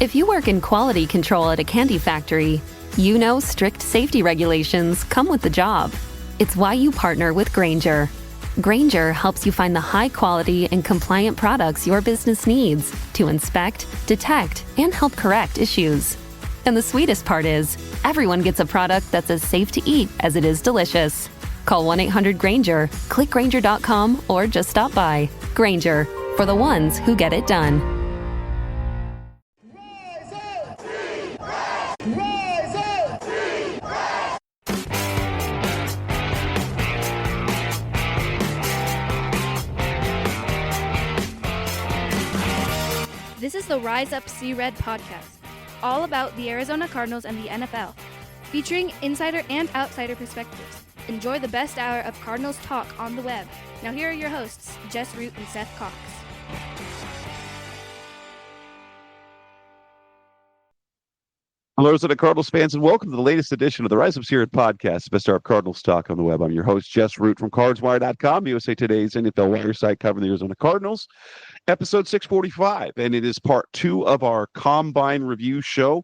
If you work in quality control at a candy factory, you know strict safety regulations come with the job. It's why you partner with Grainger. Grainger helps you find the high-quality and compliant products your business needs to inspect, detect, and help correct issues. And the sweetest part is, everyone gets a product that's as safe to eat as it is delicious. Call 1-800-GRAINGER, click Grainger.com, or just stop by. Grainger, for the ones who get it done. This is the Rise Up See Red podcast, all about the Arizona Cardinals and the NFL, featuring insider and outsider perspectives. Enjoy the best hour of Cardinals talk on the web. Now here are your hosts, Jess Root and Seth Cox. Hello, Arizona Cardinals fans, and welcome to the latest edition of the Rise Up See Red podcast, best hour of Cardinals talk on the web. I'm your host, Jess Root from CardsWire.com, USA Today's NFL wire site covering the Arizona Cardinals. Episode 645, and it is part 2 of our Combine review show.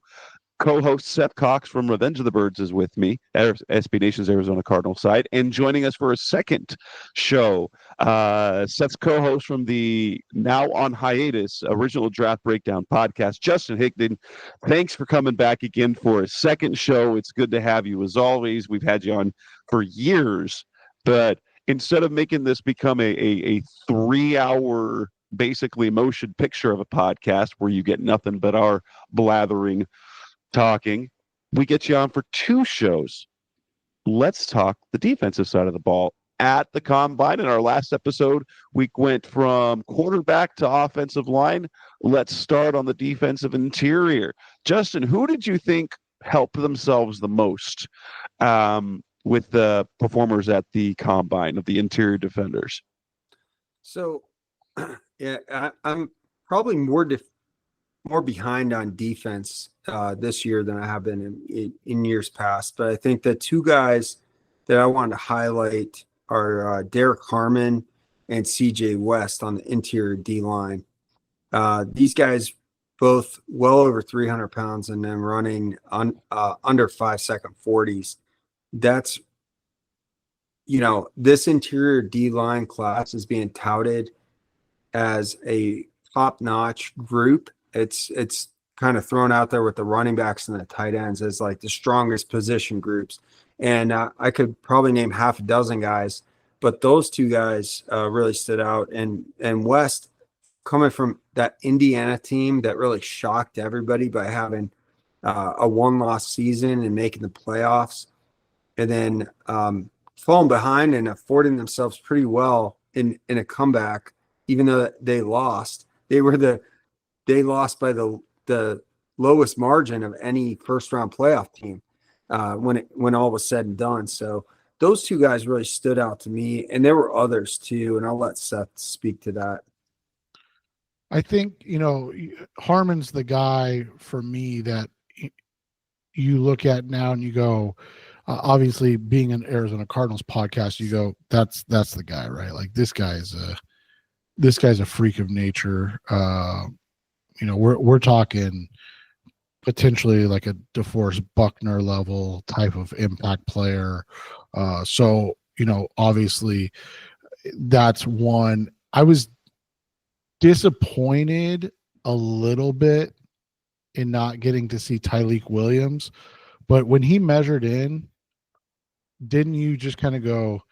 Co-host Seth Cox from Revenge of the Birds is with me at SB Nation's Arizona Cardinal side, and joining us for a second show, Seth's co-host from the now on hiatus Original Draft Breakdown podcast, Justin Higdon. Thanks for coming back again for a second show. It's good to have you as always. We've had you on for years, but instead of making this become a 3-hour basically motion picture of a podcast where you get nothing but our blathering talking, we get you on for 2 shows. Let's talk the defensive side of the ball at the Combine. In our last episode, we went from quarterback to offensive line. Let's start on the defensive interior. Justin, who did you think helped themselves the most with the performers at the Combine of the interior defenders? So, yeah, I'm probably more behind on defense this year than I have been in years past. But I think the 2 guys that I want to highlight are Derek Harmon and CJ West on the interior D-line. These guys both well over 300 pounds and then running under 5-second 40s. That's, this interior D-line class is being touted as a top-notch group. It's kind of thrown out there with the running backs and the tight ends as like the strongest position groups. And I could probably name half a dozen guys, but those 2 guys really stood out. And West, coming from that Indiana team that really shocked everybody by having a 1-loss season and making the playoffs, and then falling behind and affording themselves pretty well in a comeback, even though they lost. They lost by the lowest margin of any first-round playoff team when all was said and done. So those 2 guys really stood out to me, and there were others too, and I'll let Seth speak to that. I think, Harmon's the guy for me that you look at now and you go, obviously being an Arizona Cardinals podcast, you go, that's the guy, right? Like this guy's a freak of nature. We're talking potentially like a DeForest Buckner level type of impact player. So obviously that's one. I was disappointed a little bit in not getting to see Tyleik Williams, but when he measured in, didn't you just kind of go,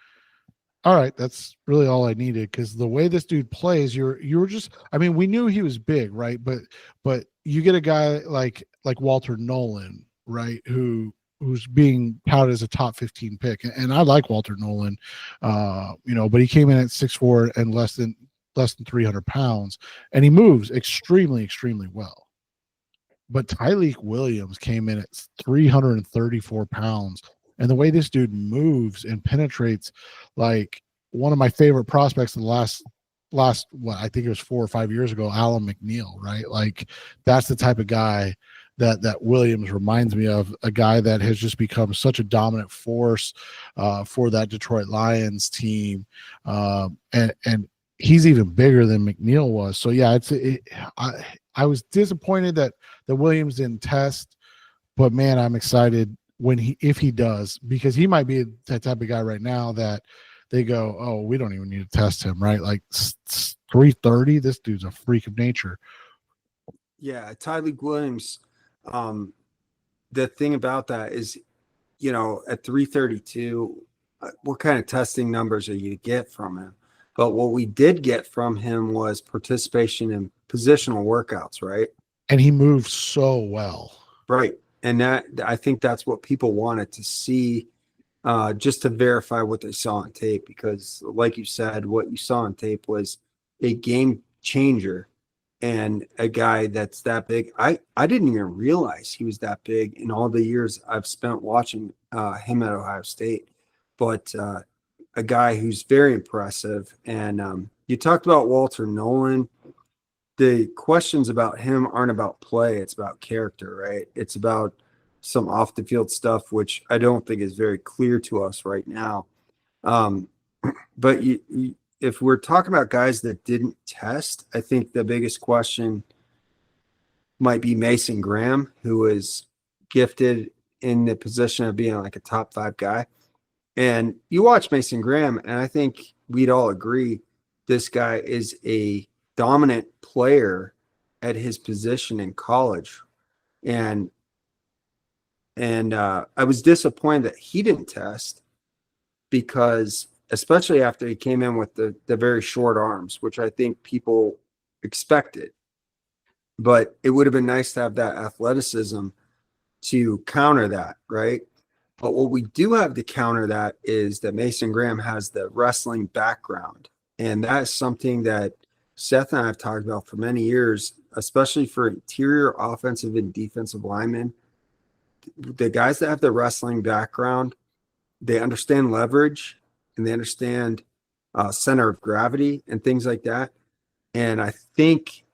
all right, that's really all I needed? Because the way this dude plays, you were just, we knew he was big, right? But you get a guy like Walter Nolan, right, who's being touted as a top 15 pick, and I like Walter Nolan, but he came in at 6'4" and less than 300 pounds, and he moves extremely, extremely well. But Tyleik Williams came in at 334 pounds. And the way this dude moves and penetrates, like one of my favorite prospects in the last I think it was 4 or 5 years ago, Alan McNeil, right? Like that's the type of guy that Williams reminds me of, a guy that has just become such a dominant force for that Detroit Lions team. And he's even bigger than McNeil was. So yeah, I was disappointed that Williams didn't test, but man, I'm excited if he does, because he might be that type of guy right now that they go, oh, we don't even need to test him, right? Like 330, this dude's a freak of nature. Yeah, Tyleek Williams. The thing about that is, at 332, what kind of testing numbers are you to get from him? But what we did get from him was participation in positional workouts, right? And he moves so well. Right. And I think that's what people wanted to see, just to verify what they saw on tape, because like you said, what you saw on tape was a game changer and a guy that's that big. I didn't even realize he was that big in all the years I've spent watching him at Ohio State. But a guy who's very impressive. And you talked about Walter Nolan. The questions about him aren't about play. It's about character, right? It's about some off the field stuff, which I don't think is very clear to us right now. But if we're talking about guys that didn't test, I think the biggest question might be Mason Graham, who is gifted in the position of being like a top 5 guy. And you watch Mason Graham, and I think we'd all agree this guy is a dominant player at his position in college. And I was disappointed that he didn't test, because especially after he came in with the very short arms, which I think people expected. But it would have been nice to have that athleticism to counter that, right? But what we do have to counter that is that Mason Graham has the wrestling background. And that's something that Seth and I have talked about for many years, especially for interior offensive and defensive linemen. The guys that have the wrestling background, they understand leverage and they understand center of gravity and things like that. And I think,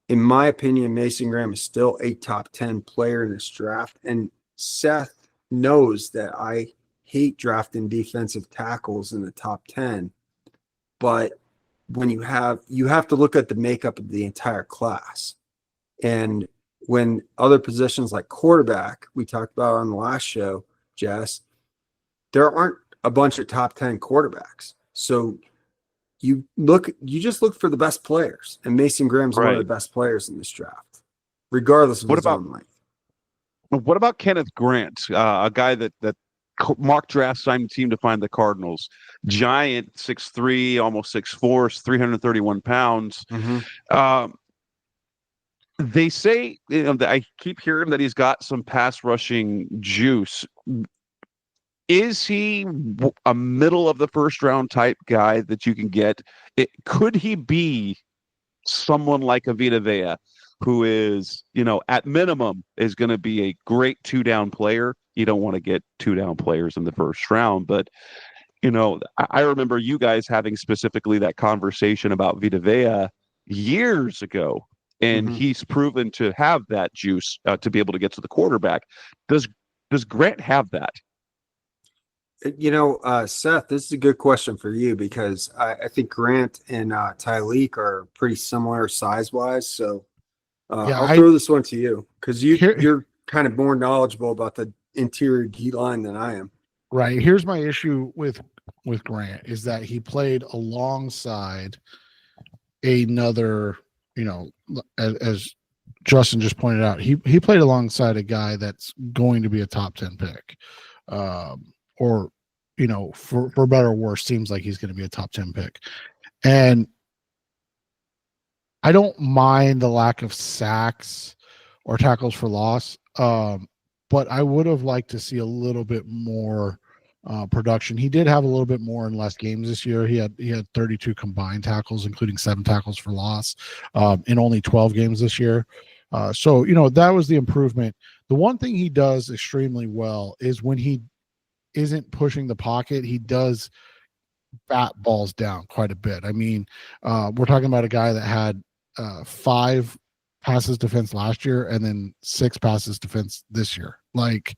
in my opinion, Mason Graham is still a top 10 player in this draft. And Seth knows that I hate drafting defensive tackles in the top 10. But when you have to look at the makeup of the entire class. And when other positions like quarterback, we talked about on the last show, Jess, there aren't a bunch of top 10 quarterbacks. So you just look for the best players, and Mason Graham's one of the best players in this draft, regardless of his own length. What about Kenneth Grant, a guy that mock draft signed the team to find the Cardinals? Giant, 6'3", almost 6'4", 331 pounds. Mm-hmm. They say, I keep hearing that he's got some pass rushing juice. Is he a middle of the first round type guy that you can get? Could he be someone like a Vita Vea, who is, at minimum is going to be a great 2-down player? You don't want to get 2-down players in the first round, but I remember you guys having specifically that conversation about Vita Vea years ago, and he's proven to have that juice to be able to get to the quarterback. Does Grant have that? Seth, this is a good question for you, because I think Grant and Tyleek are pretty similar size-wise. So I'll throw this one to you, because you're kind of more knowledgeable about the interior D line than I am. Right. Here's my issue with Grant, is that he played alongside another, as Justin just pointed out, he played alongside a guy that's going to be a top 10 pick. Or, for better or worse, seems like he's going to be a top 10 pick. And I don't mind the lack of sacks or tackles for loss, but I would have liked to see a little bit more production. He did have a little bit more in less games this year. He had 32 combined tackles, including 7 tackles for loss, in only 12 games this year. So that was the improvement. The one thing he does extremely well is when he isn't pushing the pocket, he does bat balls down quite a bit. I mean, we're talking about a guy that had 5 passes defense last year and then 6 passes defense this year. Like,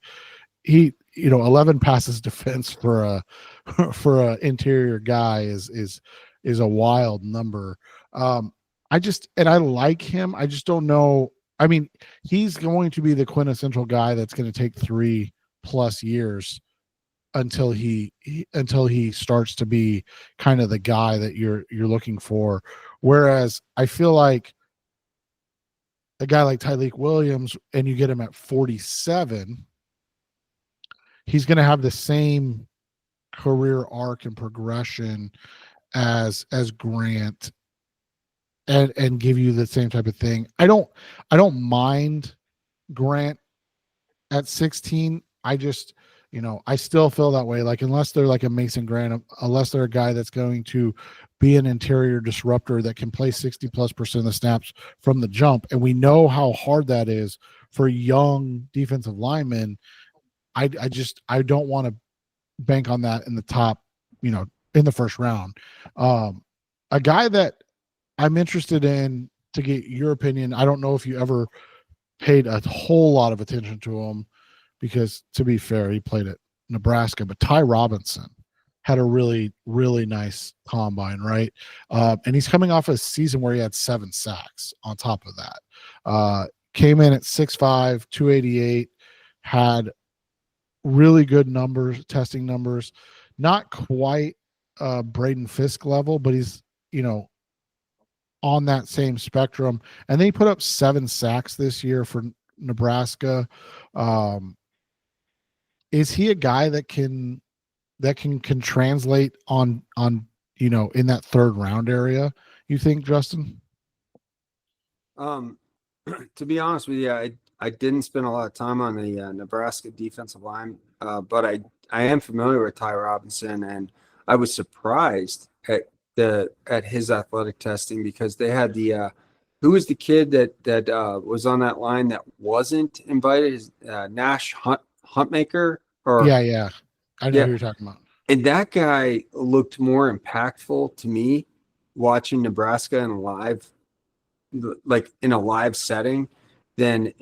he 11 passes defense for a interior guy is a wild number. I like him. I just don't know. I mean, he's going to be the quintessential guy that's going to take 3+ years until he starts to be kind of the guy that you're looking for. Whereas I feel like a guy like Tyleik Williams, and you get him at 47, he's going to have the same career arc and progression as Grant, and give you the same type of thing. I don't mind Grant at 16. I just, I still feel that way. Like, unless they're like a Mason Grant, unless they're a guy that's going to be an interior disruptor that can play 60+% of the snaps from the jump, and we know how hard that is for young defensive linemen. I don't want to bank on that in the top, in the first round. A guy that I'm interested in, to get your opinion. I don't know if you ever paid a whole lot of attention to him, because, to be fair, he played at Nebraska, but Ty Robinson had a really, really nice combine, right? And he's coming off a season where he had 7 sacks on top of that. Came in at 6'5", 288, had really good numbers, testing numbers, not quite Braden Fisk level, but he's, on that same spectrum. And then he put up 7 sacks this year for Nebraska. Is he a guy that can translate on in that third round area, you think, Justin? To be honest with you, I didn't spend a lot of time on the Nebraska defensive line, but I am familiar with Ty Robinson, and I was surprised at his athletic testing, because they had the who was the kid that was on that line that wasn't invited? Nash Huntmaker, or yeah, I know who you're talking about. And that guy looked more impactful to me watching Nebraska in a live setting than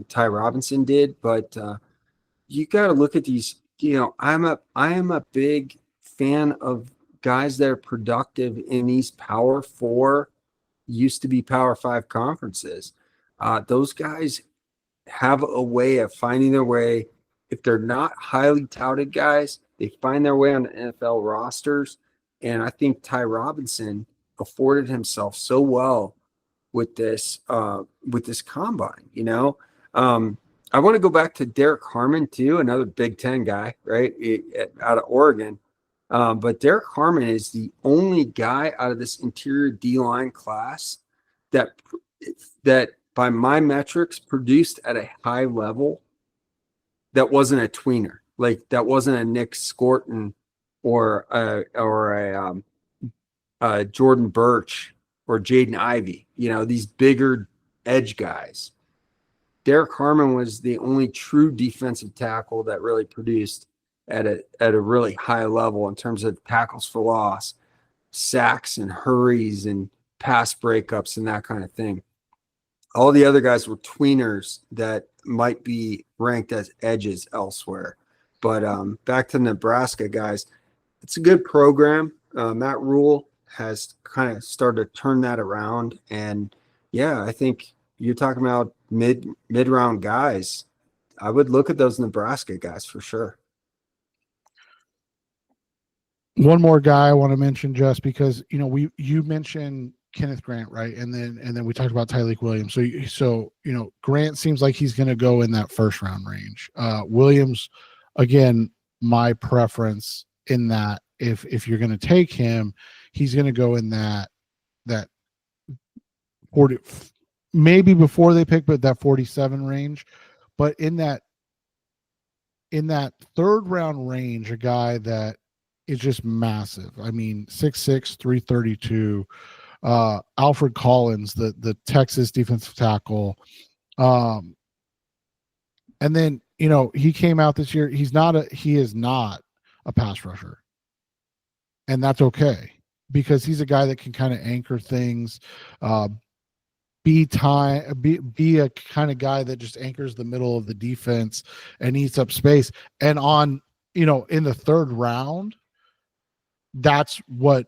Ty Robinson did. But you got to look at these. I am a big fan of guys that are productive in these Power 4, used to be Power 5 conferences. Those guys have a way of finding their way. If they're not highly touted guys, they find their way on the NFL rosters. And I think Ty Robinson afforded himself so well with this combine. I want to go back to Derek Harmon too, another Big Ten guy, right, out of Oregon. But Derek Harmon is the only guy out of this interior D-line class that by my metrics produced at a high level that wasn't a tweener. Like, that wasn't a Nick Scorton or a Jordan Birch or Jaden Ivey, these bigger edge guys. Derek Harmon was the only true defensive tackle that really produced at a really high level in terms of tackles for loss, sacks and hurries and pass breakups and that kind of thing. All the other guys were tweeners that might be ranked as edges elsewhere. But back to Nebraska, guys, it's a good program. Matt Rule has kind of started to turn that around. And, yeah, I think you're talking about mid-round guys. I would look at those Nebraska guys for sure. One more guy I want to mention, just because you mentioned Kenneth Grant, right? And then we talked about Tyleik Williams. So Grant seems like he's going to go in that first round range. Williams, again, my preference in that if you're going to take him, he's going to go in that 40, maybe before they pick, but that 47 range. But in that third round range, a guy that is just massive. I mean, 6'6", 332. Alfred Collins, the Texas defensive tackle. And then, he came out this year. He is not a pass rusher. And that's okay, because he's a guy that can kind of anchor things, be a kind of guy that just anchors the middle of the defense and eats up space. And in the third round, that's what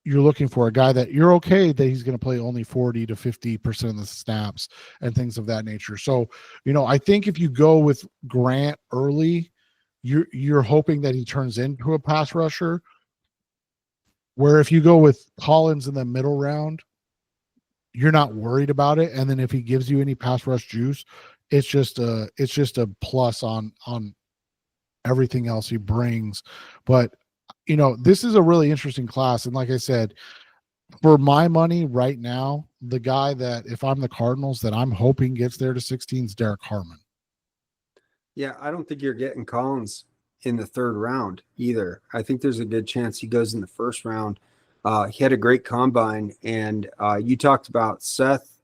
you're looking for a guy that you're okay that he's going to play only 40 to 50% of the snaps and things of that nature. So, I think if you go with Grant early, you're hoping that he turns into a pass rusher. Where if you go with Collins in the middle round, you're not worried about it. And then if he gives you any pass rush juice, it's just a plus on everything else he brings. But this is a really interesting class. And like I said, for my money right now, the guy that if I'm the Cardinals that I'm hoping gets there to 16 is Derek Harmon. Yeah, I don't think you're getting Collins in the third round either. I think there's a good chance he goes in the first round. He had a great combine, and you talked about Seth.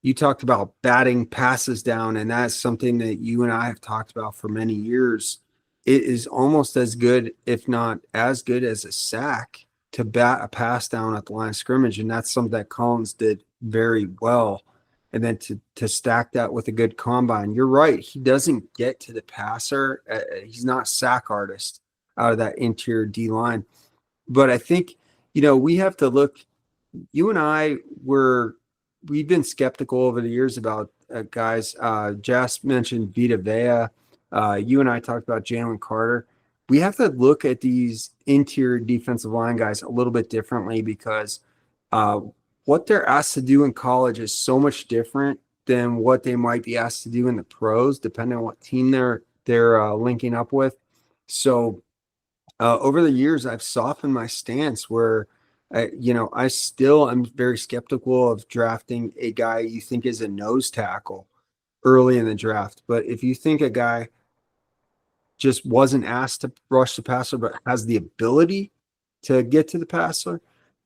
You talked about batting passes down, and that's something that you and I have talked about for many years. It is almost as good, if not as good, as a sack to bat a pass down at the line of scrimmage, and that's something that Collins did very well. And then to stack that with a good combine, you're right. He doesn't get to the passer. He's not a sack artist out of that interior D line. But I think, we have to look. You and I we've been skeptical over the years about guys. Jess mentioned Vita Vea. You and I talked about Jalen Carter. We have to look at these interior defensive line guys a little bit differently because what they're asked to do in college is so much different than what they might be asked to do in the pros, depending on what team they're linking up with. So over the years, I've softened my stance where, I still am very skeptical of drafting a guy you think is a nose tackle early in the draft. But if you think a guy just wasn't asked to rush the passer, but has the ability to get to the passer,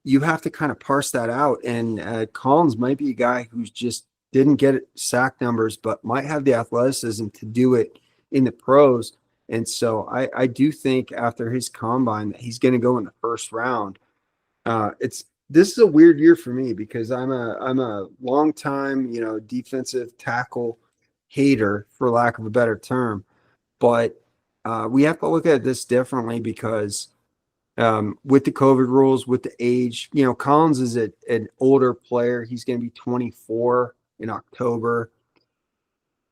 you have to kind of parse that out. And Collins might be a guy who's just didn't get sack numbers, but might have the athleticism to do it in the pros. And so I do think after his combine that he's going to go in the first round. This is a weird year for me because I'm a long time, defensive tackle hater, for lack of a better term. But we have to look at this differently because with the COVID rules, with the age, Collins is an older player. He's going to be 24 in October.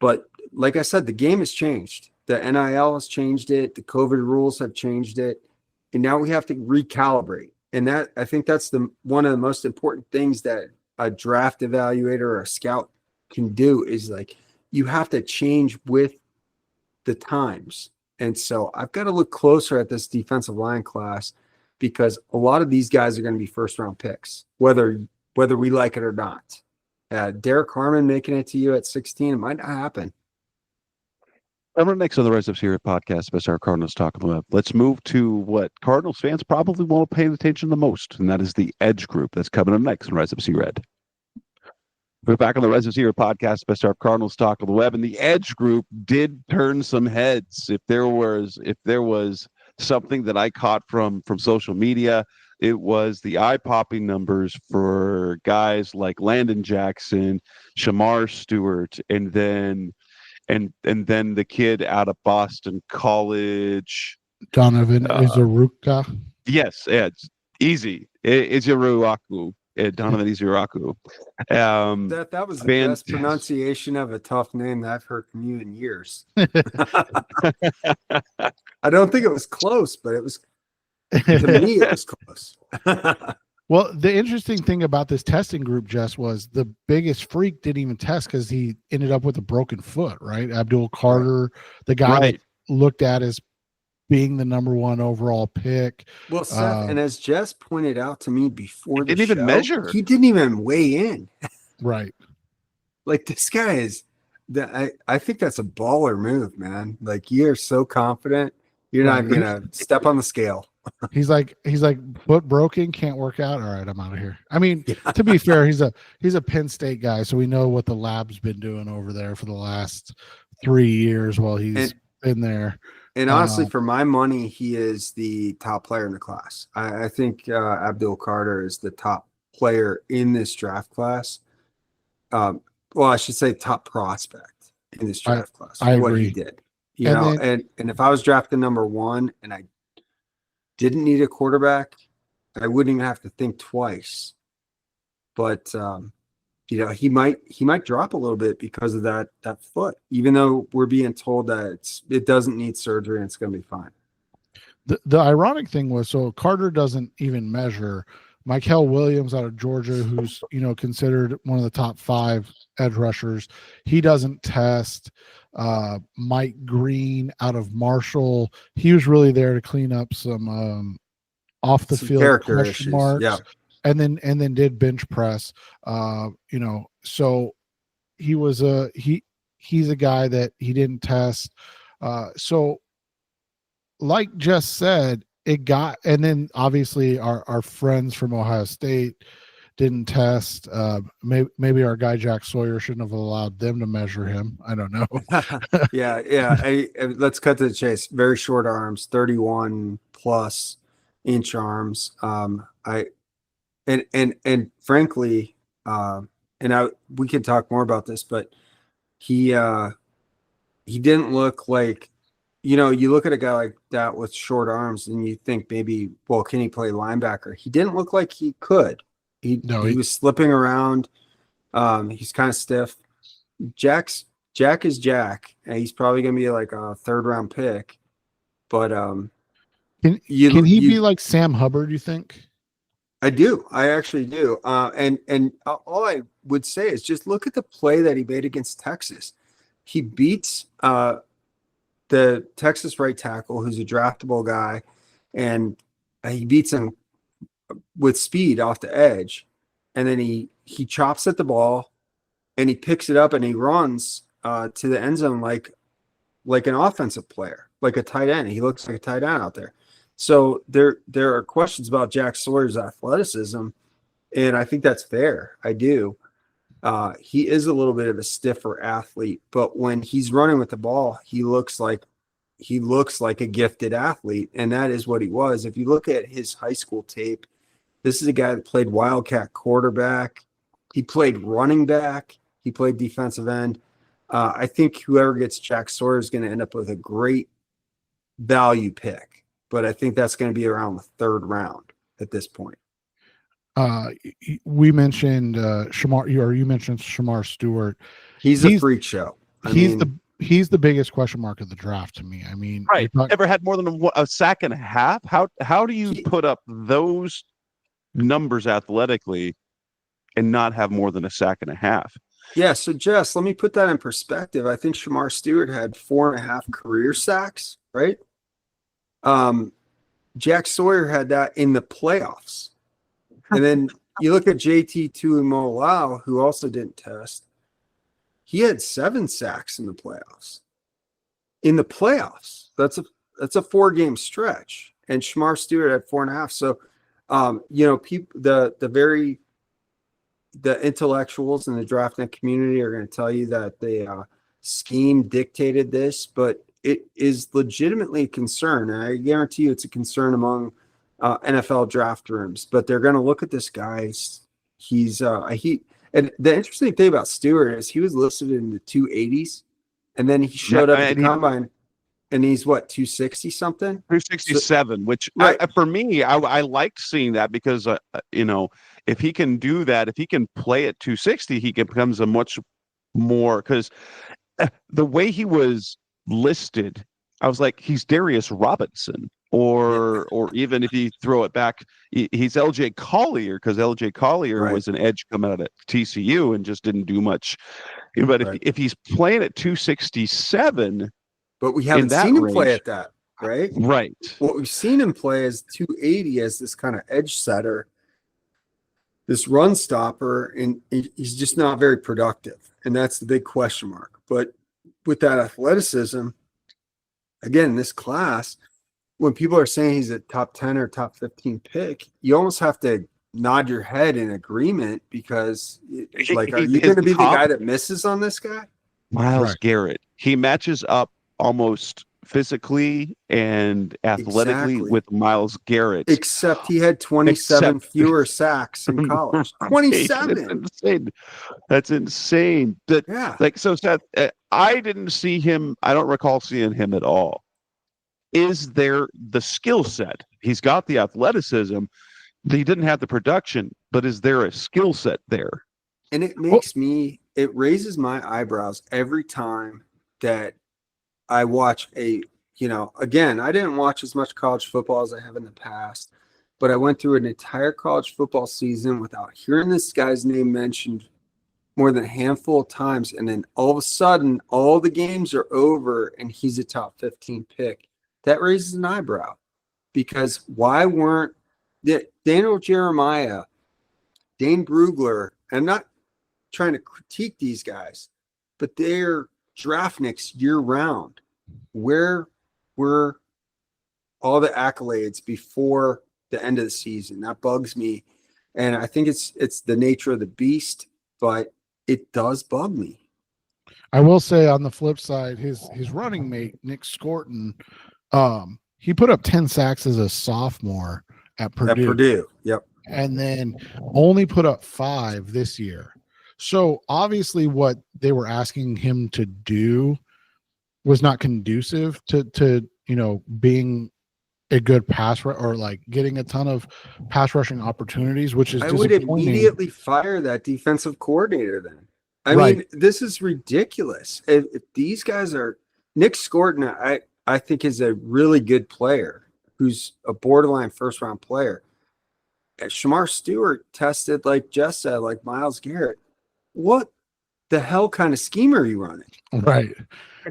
But like I said, the game has changed. The NIL has changed it. The COVID rules have changed it. And now we have to recalibrate. And I think that's one of the most important things that a draft evaluator or a scout can do is like, you have to change with the times. And so I've got to look closer at this defensive line class because a lot of these guys are going to be first round picks, whether we like it or not. Derek Harmon making it to you at 16, it might not happen. Coming next on the Rise Up Here podcast, Best Our Cardinals Talk on the Web. Let's move to what Cardinals fans probably won't pay attention the most, and that is the Edge Group. That's coming up next on Rise Up Red. We're back on the Rise Up Here podcast, Best Our Cardinals Talk on the Web, and the Edge Group did turn some heads. If there was something that I caught from social media, it was the eye-popping numbers for guys like Landon Jackson, Shamar Stewart, and then the kid out of Boston College, Donovan Izuruka. Yes, it's easy. Izuruaku. Donovan Izuruaku. That was the best pronunciation of a tough name that I've heard from you in years. I don't think it was close, but it was, to me, it was close. Well, the interesting thing about this testing group, Jess, was the biggest freak didn't even test because he ended up with a broken foot, right? Abdul Carter, the guy that looked at as being the number one overall pick. Well, Seth, and as Jess pointed out to me before the didn't show, even measure. He didn't even weigh in. Right. Like this guy is I think that's a baller move, man. Like you're so confident, you're not gonna step on the scale. He's like foot broken, can't work out. All right, I'm out of here. I mean, to be fair, he's a Penn State guy, so we know what the lab's been doing over there for the last 3 years while he's been there. And honestly, for my money, he is the top player in the class. I think Abdul Carter is the top player in this draft class. Well, I should say top prospect in this draft class. I what agree. he did, and if I was drafting number one and I didn't need a quarterback, I wouldn't even have to think twice. But he might drop a little bit because of that foot, even though we're being told that it doesn't need surgery and it's going to be fine. The ironic thing was, so Carter doesn't even measure. Michael Williams out of Georgia, who's considered one of the top 5 edge rushers, he doesn't test. Mike Green out of Marshall, he was really there to clean up some off the field question marks. Yeah. And then did bench press. So he was he's a guy that he didn't test. So like Jess said, and then obviously our friends from Ohio State didn't test. Maybe our guy Jack Sawyer shouldn't have allowed them to measure him. I don't know. Yeah. Let's cut to the chase. Very short arms, 31 plus inch arms. And frankly, we could talk more about this, but he didn't look like, you look at a guy like that with short arms and you think maybe, well, can he play linebacker? He didn't look like he could. He was slipping around. He's kind of stiff. Jack is Jack, and he's probably going to be like a 3rd round pick. But can he be like Sam Hubbard, you think? I do. I actually do. And all I would say is just look at the play that he made against Texas. He beats the Texas right tackle, who's a draftable guy, and he beats him with speed off the edge. And then he chops at the ball, and he picks it up, and he runs to the end zone like an offensive player, like a tight end. He looks like a tight end out there. So there are questions about Jack Sawyer's athleticism, and I think that's fair. I do. He is a little bit of a stiffer athlete, but when he's running with the ball, he looks like a gifted athlete, and that is what he was. If you look at his high school tape, this is a guy that played Wildcat quarterback. He played running back. He played defensive end. I think whoever gets Jack Sawyer is going to end up with a great value pick. But I think that's going to be around the 3rd round at this point. We mentioned you mentioned Shamar Stewart. He's a freak show. He's the biggest question mark of the draft to me. I mean, right. Never had more than a sack and a half. How do you put up those numbers athletically and not have more than a sack and a half? Yeah. So Jess, let me put that in perspective. I think Shamar Stewart had 4.5 career sacks, right? Jack Sawyer had that in the playoffs. And then you look at JT Tuimoloau, who also didn't test. He had 7 sacks in the playoffs. In the playoffs, that's a 4-game stretch. And Shamar Stewart had 4.5. So, people, the intellectuals in the DraftNet community are going to tell you that the scheme dictated this, but it is legitimately a concern. And I guarantee you it's a concern among NFL draft rooms, but they're going to look at this guy. And the interesting thing about Stewart is he was listed in the 280s, and then he showed up at the combine, and he's what, 260 something? 267, which right. For me, I liked seeing that because if he can do that, if he can play at 260, he becomes a much more, because the way he was listed, I was like, he's Darius Robinson, or even if you throw it back, he's LJ Collier, because LJ Collier was an edge coming out of TCU and just didn't do much. But if he's playing at 267, but we haven't seen him play at that, right? Right. What we've seen him play is 280 as this kind of edge setter, this run stopper, and he's just not very productive, and that's the big question mark. But with that athleticism, again, this class, when people are saying he's a top 10 or top 15 pick, you almost have to nod your head in agreement, because are you going to be the guy that misses on this guy? Miles Garrett. He matches up almost physically and athletically with Miles Garrett. Except he had 27 fewer sacks in college. 27. That's insane. So Seth, I didn't see him. I don't recall seeing him at all. Is there the skill set? He's got the athleticism, He didn't have the production, but is there a skill set there? And it makes it raises my eyebrows every time that I watch again, I didn't watch as much college football as I have in the past, but I went through an entire college football season without hearing this guy's name mentioned more than a handful of times. And then all of a sudden, all the games are over and he's a top 15 pick. That raises an eyebrow, because why weren't Daniel Jeremiah, Dane Brugler, I'm not trying to critique these guys, but they're draftniks year round. Where were all the accolades before the end of the season? That bugs me. And I think it's the nature of the beast, but it does bug me. I will say on the flip side, his running mate, Nick Scorton, he put up 10 sacks as a sophomore at Purdue. Yep. And then only put up 5 this year. So obviously what they were asking him to do was not conducive to being a good or like getting a ton of pass rushing opportunities, which is I would immediately fire that defensive coordinator then. I mean, this is ridiculous. If these guys are Nick Scorton, I think is a really good player who's a borderline first round player. And Shamar Stewart tested, like Jess said, like Myles Garrett. What the hell kind of scheme are you running? Right.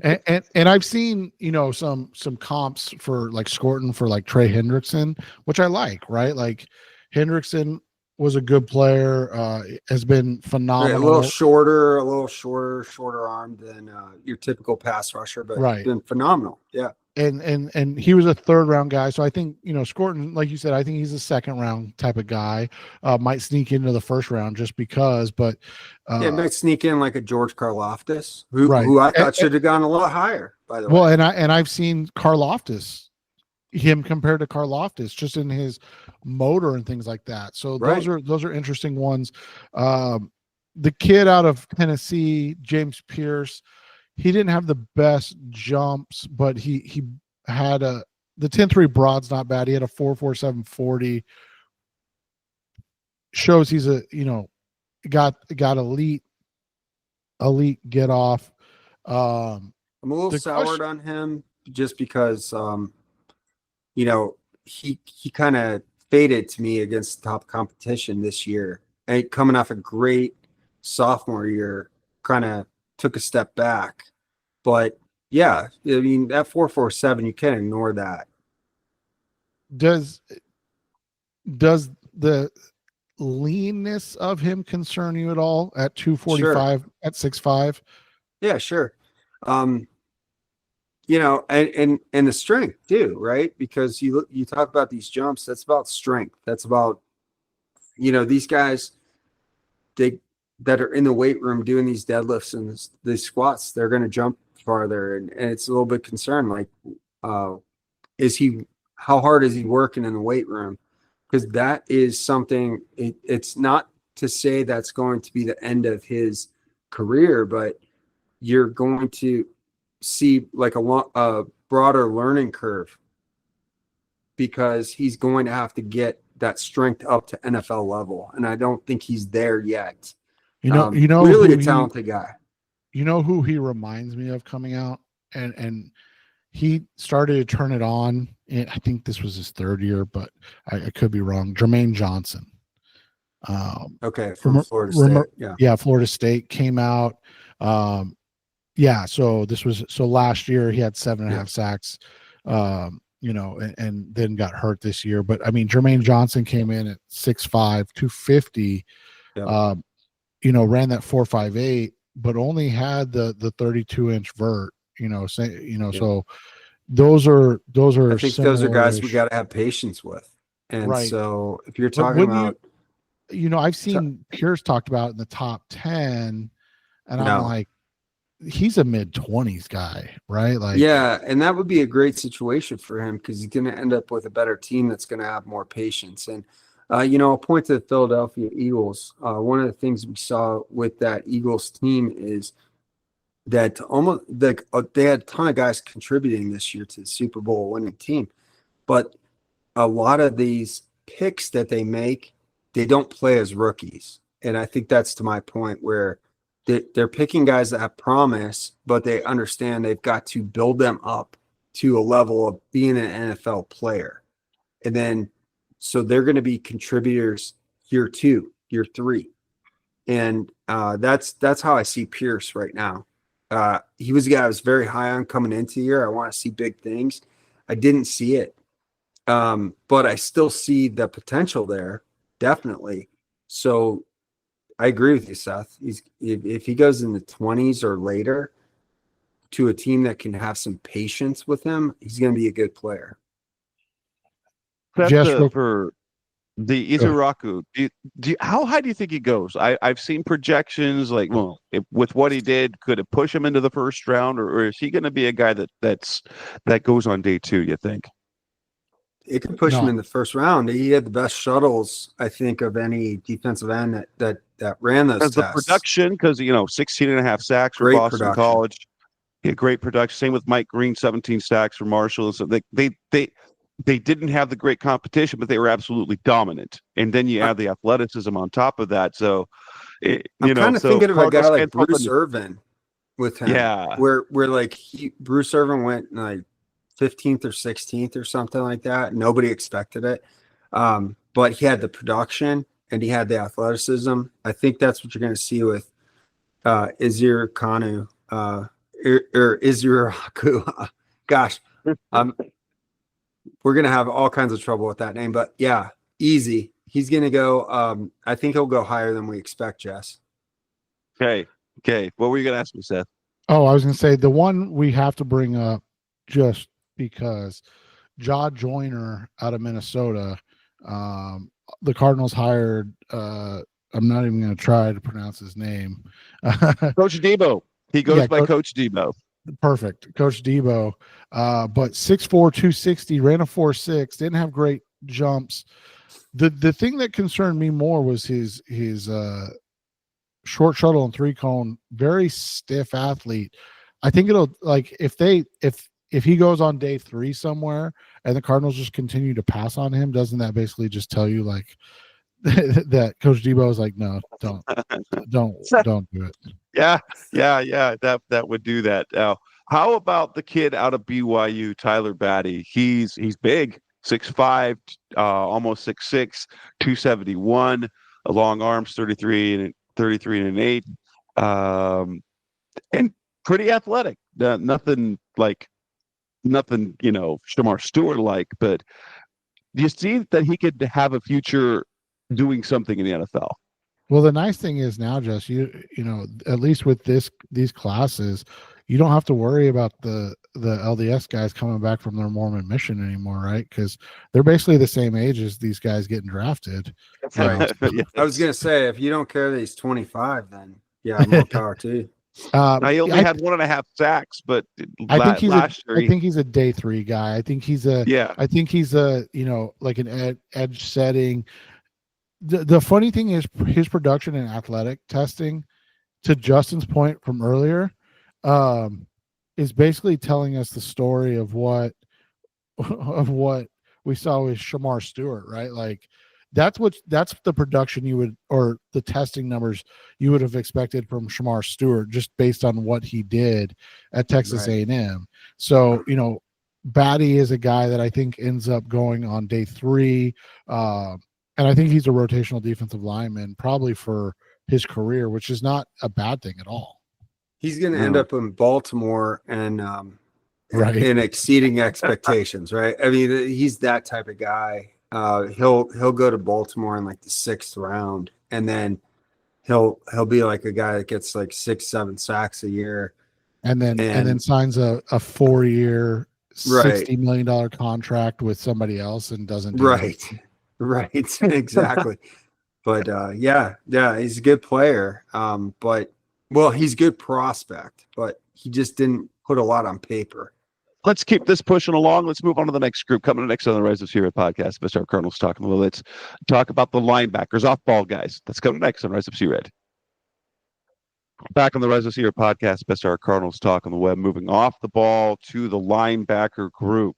And I've seen, some comps for like Scorton for like Trey Hendrickson, which I like, right? Like Hendrickson was a good player, has been phenomenal. A little shorter armed than your typical pass rusher, but been phenomenal. Yeah. And he was a 3rd round guy. So I think, Scorton, like you said, I think he's a 2nd round type of guy, might sneak into the 1st round just because, but might sneak in like a George Karlaftis, who I thought should have gone a lot higher, by the way. Well, and I've seen him compared to Karlaftis just in his motor and things like that. So those are interesting ones. The kid out of Tennessee, James Pierce, he didn't have the best jumps, but he had the 10.3 broad's not bad. He had a 4.47 40. Shows he's got elite get off. I'm a little soured on him just because he kind of faded to me against top competition this year. And coming off a great sophomore year, kind of took a step back. But yeah, I mean, that 4.47, you can't ignore that. Does the leanness of him concern you at all at 245 at 6'5"? Yeah, sure. And the strength too, right? Because you talk about these jumps, that's about strength. That's about, these guys, that are in the weight room doing these deadlifts and the squats, they're going to jump farther. And it's a little bit concerned, like, how hard is he working in the weight room? Because that is something, it's not to say that's going to be the end of his career, but you're going to see like a broader learning curve, because he's going to have to get that strength up to NFL level. And I don't think he's there yet. Really a talented guy. You know who he reminds me of coming out, and he started to turn it on. And I think this was his 3rd year, but I could be wrong. Jermaine Johnson. From Florida State. Yeah, Florida State came out. So last year he had 7.5 sacks. And then got hurt this year. But I mean, Jermaine Johnson came in at 6'5", 250. Yeah. Ran that 4.58, but only had the 32-inch vert. So those are. I think those are guys we got to have patience with. And so if you're talking about, I've seen Pierce talked about in the top 10, and I'm like, he's a mid-20s guy, right? Like, yeah, and that would be a great situation for him, because he's going to end up with a better team that's going to have more patience. And I'll point to the Philadelphia Eagles. One of the things we saw with that Eagles team is that almost they had a ton of guys contributing this year to the Super Bowl winning team, but a lot of these picks that they make, they don't play as rookies. And I think that's to my point where they're picking guys that have promise, but they understand they've got to build them up to a level of being an NFL player. And then, so they're going to be contributors year 2, year 3. And that's how I see Pierce right now. He was a guy I was very high on coming into the year. I want to see big things. I didn't see it. But I still see the potential there, definitely. So I agree with you, Seth. If he goes in the 20s or later to a team that can have some patience with him, he's going to be a good player. For the Izuraku, how high do you think he goes? I've seen projections like, well, with what he did, could it push him into the first round, or is he going to be a guy that goes on day 2? You think it could push him in the first round? He had the best shuttles, I think, of any defensive end that ran those tests. The production, because 16.5 sacks for Great Boston production. College. Yeah, great production. Same with Mike Green, 17 sacks for Marshall. So they didn't have the great competition, but they were absolutely dominant. And then you add the athleticism on top of that. So, I'm kind of thinking of a guy like Bruce Irvin with him. Yeah. Where like Bruce Irvin went like 15th or 16th or something like that. Nobody expected it. But he had the production and he had the athleticism. I think that's what you're going to see with Izir Kanu or Iziraku. Gosh, we're going to have all kinds of trouble with that name, but yeah, easy. He's going to go, I think he'll go higher than we expect, Jess. Okay. What were you going to ask me, Seth? Oh, I was going to say the one we have to bring up just because Ja Joyner out of Minnesota, the Cardinals hired, I'm not even going to try to pronounce his name. Coach Debo. He goes by Coach Debo. Perfect. Coach Debo. But 6'4", 260, ran a 4.6, didn't have great jumps. The thing that concerned me more was his short shuttle and 3-cone, very stiff athlete. I think it'll, like, if he goes on day 3 somewhere and the Cardinals just continue to pass on him, doesn't that basically just tell you like that Coach Debo is like, no, don't do it. Yeah. That would do that. Now, how about the kid out of BYU, Tyler Batty? He's big, 6'5", almost 6'6", 271, long arms, 33 and an 8, and pretty athletic. Nothing Shamar Stewart like, but do you see that he could have a future doing something in the NFL? Well, the nice thing is now, Jess, you know, at least with these classes, you don't have to worry about the LDS guys coming back from their Mormon mission anymore, right? Because they're basically the same age as these guys getting drafted. Right. Yes. I was gonna say, if you don't care that he's 25, then yeah, more power to you. Now, he only had 1.5 sacks, but I think he's a day 3 guy. I think he's a like an edge setting. The funny thing is his production and athletic testing, to Justin's point from earlier, is basically telling us the story of what we saw with Shamar Stewart, right? Like that's the production you would, or the testing numbers you would have expected from Shamar Stewart just based on what he did at Texas A&M. So, you know, Batty is a guy that I think ends up going on day 3. And I think he's a rotational defensive lineman probably for his career, which is not a bad thing at all. He's going to end up in Baltimore and in exceeding expectations, right? I mean, he's that type of guy. He'll go to Baltimore in like the 6th round, and then he'll be like a guy that gets like 6-7 sacks a year, and then signs a 4-year $60 million contract with somebody else and doesn't do it. Right, exactly. But he's a good player. But he's a good prospect, but he just didn't put a lot on paper. Let's keep this pushing along. Let's move on to the next group. Coming next on the Rise of Sierra podcast, Mr. Cardinals talking a little. Let's talk about the linebackers, off-ball guys. That's coming next on Rise of Sierra. Back on the Rise of Sierra podcast, Best Our Cardinals talk on the web, moving off the ball to the linebacker group.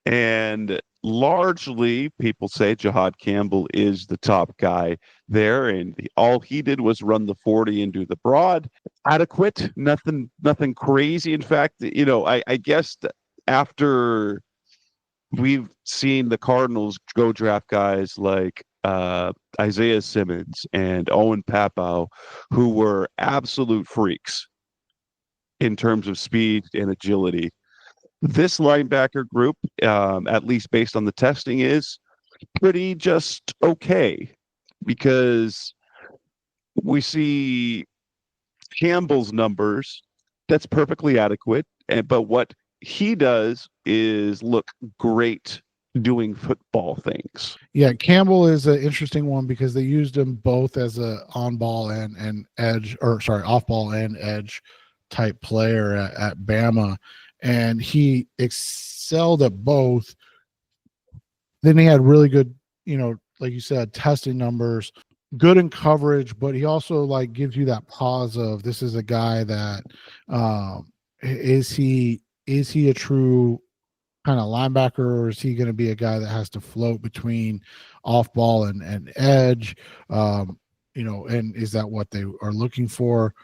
And largely people say Jahad Campbell is the top guy there, and all he did was run the 40 and do the broad. Adequate, nothing crazy. In fact, I guess after we've seen the Cardinals go draft guys like Isaiah Simmons and Owen Pappoe, who were absolute freaks in terms of speed and agility. This linebacker group, at least based on the testing, is pretty just okay, because we see Campbell's numbers. That's perfectly adequate. But what he does is look great doing football things. Yeah, Campbell is an interesting one because they used him both as a on-ball and edge, or sorry, off-ball and edge type player at Bama, and he excelled at both. Then he had really good, like you said, testing numbers, good in coverage, but he also like gives you that pause of, this is a guy that is he a true kind of linebacker, or is he going to be a guy that has to float between off ball and edge? And is that what they are looking for?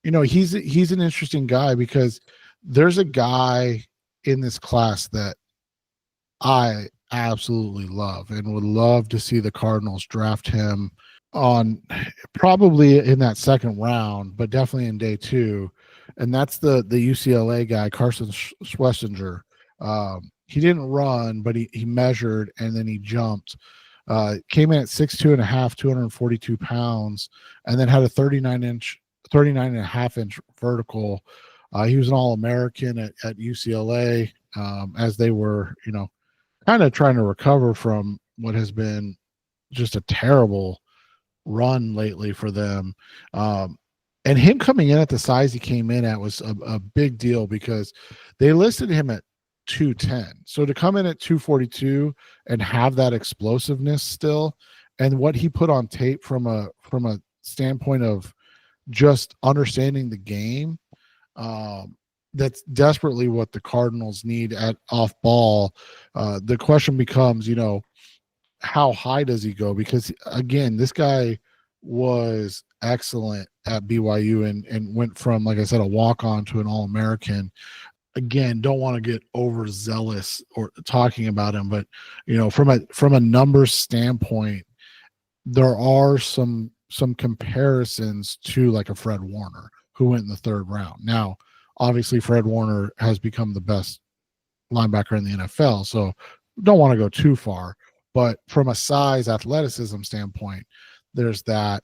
He's an interesting guy because there's a guy in this class that I absolutely love and would love to see the Cardinals draft him on, probably in that second round, but definitely in day 2. And that's the UCLA guy, Carson Schlesinger. He didn't run, but he measured and then he jumped. Came in at 6'2.5", 242 pounds, and then had a 39.5-inch vertical. He was an All-American at UCLA, as they were, kind of trying to recover from what has been just a terrible run lately for them. And him coming in at the size he came in at was a big deal because they listed him at 210. So to come in at 242 and have that explosiveness still, and what he put on tape from a standpoint of just understanding the game, that's desperately what the Cardinals need at off ball. The question becomes, how high does he go? Because again, this guy was excellent at BYU and went from, like I said, a walk-on to an All-American. Again, don't want to get overzealous or talking about him, but from a numbers standpoint, there are some comparisons to like a Fred Warner who went in the 3rd round. Now, obviously, Fred Warner has become the best linebacker in the NFL, so don't want to go too far. But from a size, athleticism standpoint, there's that.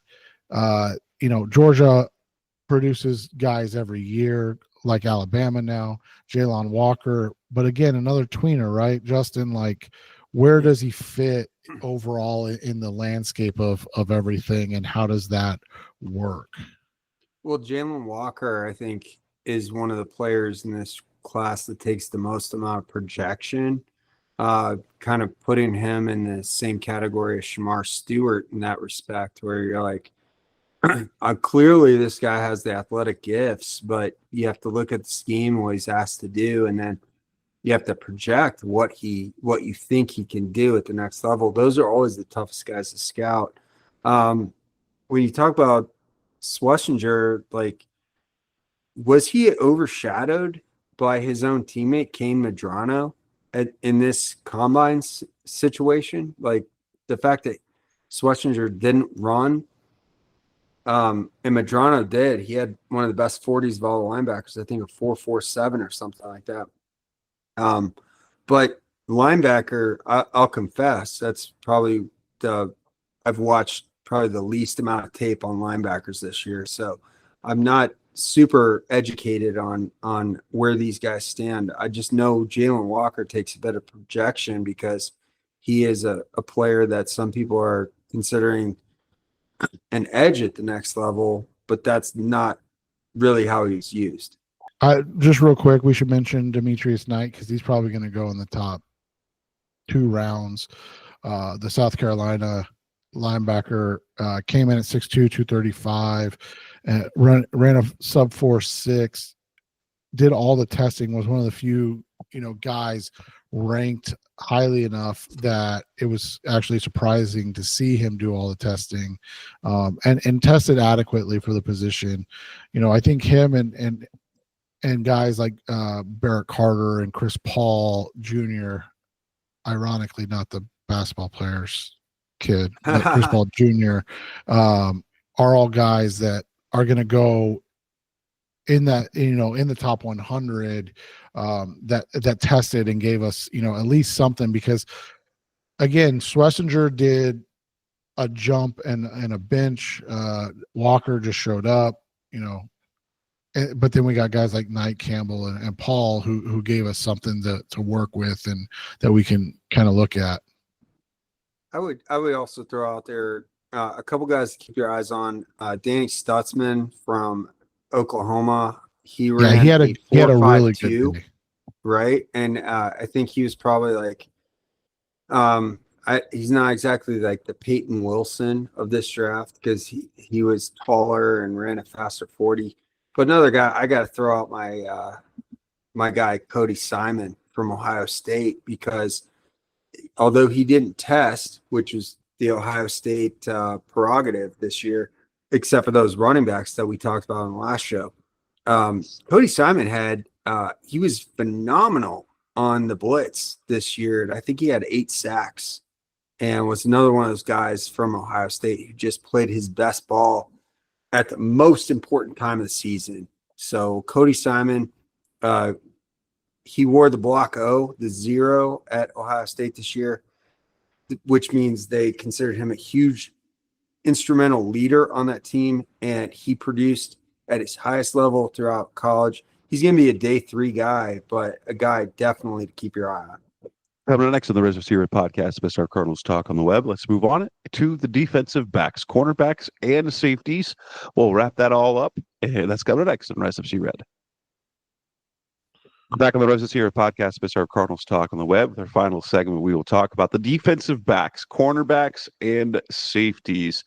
Georgia produces guys every year, like Alabama now, Jalon Walker. But again, another tweener, right, Justin? Like, where does he fit overall in the landscape of everything, and how does that work? Well, Jalon Walker, I think, is one of the players in this class that takes the most amount of projection, kind of putting him in the same category as Shamar Stewart in that respect, where you're like, clearly this guy has the athletic gifts, but you have to look at the scheme, what he's asked to do, and then you have to project what you think he can do at the next level. Those are always the toughest guys to scout. When you talk about Schlesinger, like, was he overshadowed by his own teammate Kane Medrano in this combine situation? Like, the fact that Schlesinger didn't run, and Medrano did. He had one of the best 40s of all the linebackers, I think a 4.47 or something like that. But linebacker, I'll confess, that's probably I've watched probably the least amount of tape on linebackers this year. So I'm not super educated on where these guys stand. I just know Jalon Walker takes a bit of projection because he is a player that some people are considering an edge at the next level, but that's not really how he's used. Just real quick, we should mention Demetrius Knight because he's probably going to go in the top 2 rounds. The South Carolina linebacker came in at 6'2", 235, ran a sub 4.6, did all the testing, was one of the few guys ranked highly enough that it was actually surprising to see him do all the testing, and tested adequately for the position. I think him and guys like Barrett Carter and Chris Paul Jr., ironically not the basketball player's kid, but Chris Paul Jr., are all guys that are going to go in that, in the top 100, that tested and gave us, at least something, because again, Schlesinger did a jump and a bench. Walker just showed up, but then we got guys like Knight, Campbell, and Paul who gave us something to work with and that we can kind of look at. I would also throw out there a couple guys to keep your eyes on. Danny Stutzman from Oklahoma. He ran he had a really good day. Right, and I think he was probably like, he's not exactly like the Peyton Wilson of this draft because he was taller and ran a faster 40. But another guy, I got to throw out my guy Cody Simon from Ohio State, because although he didn't test, which was the Ohio State prerogative this year, except for those running backs that we talked about on the last show, Cody Simon he was phenomenal on the blitz this year. I think he had 8 sacks and was another one of those guys from Ohio State who just played his best ball at the most important time of the season. So Cody Simon, he wore the block O, the 0 at Ohio State this year, which means they considered him a huge instrumental leader on that team, and he produced at his highest level throughout college. He's going to be a day 3 guy, but a guy definitely to keep your eye on. Coming up next on the Rise of Sierra podcast, Best Our Cardinals talk on the web. Let's move on to the defensive backs, cornerbacks, and safeties. We'll wrap that all up, and that's coming next on Rise of Sierra. Back on the Rise of Sierra podcast, Best Our Cardinals talk on the web. With our final segment, we will talk about the defensive backs, cornerbacks, and safeties.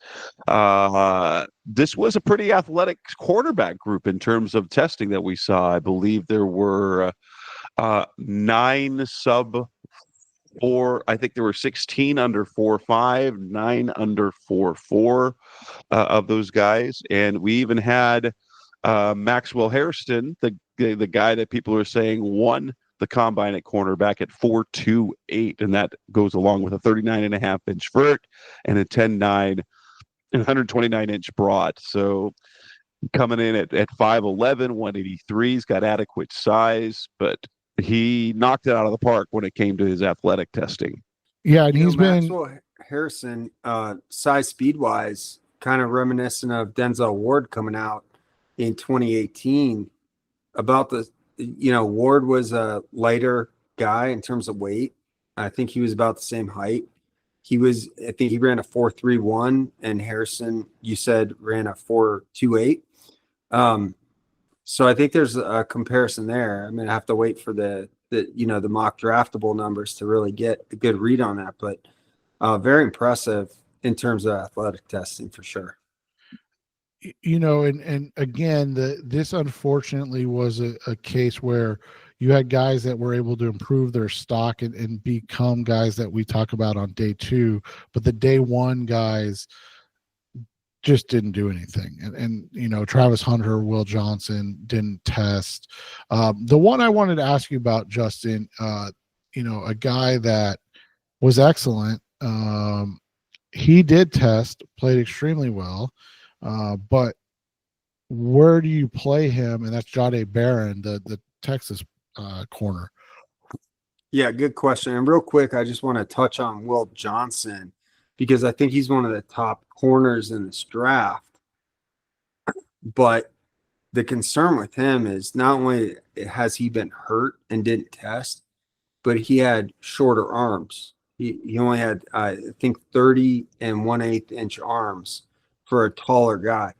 This was a pretty athletic cornerback group in terms of testing that we saw. I believe there were 9 sub 4. I think there were 16 under 4.5, 9 under 4.4 of those guys, and we even had Maxwell Hairston, the guy that people are saying won the combine at cornerback at 4.28, and that goes along with a 39.5-inch vert and a 10.9 and 129-inch broad. So coming in at 5'11", 183, he's got adequate size, but he knocked it out of the park when it came to his athletic testing. Yeah, and he's been Maxwell Harrison, size speed wise, kind of reminiscent of Denzel Ward coming out in 2018. About Ward was a lighter guy in terms of weight. I think he was about the same height. I think he ran a 4.31, and Harrison, you said, ran a 4.28. So I think there's a comparison there. I'm going to have to wait for the mock draftable numbers to really get a good read on that, but very impressive in terms of athletic testing for sure. And again, this unfortunately was a case where you had guys that were able to improve their stock and become guys that we talk about on day 2, but the day 1 guys just didn't do anything. And Travis Hunter, Will Johnson didn't test. The one I wanted to ask you about, Justin, a guy that was excellent. He did test, played extremely well. But where do you play him? And that's Jahdae Barron, the Texas corner. Yeah, good question. And real quick, I just want to touch on Will Johnson, because I think he's one of the top corners in this draft. But the concern with him is not only has he been hurt and didn't test, but he had shorter arms. He only had, I think, 30 and 1/8 inch arms for a taller guy.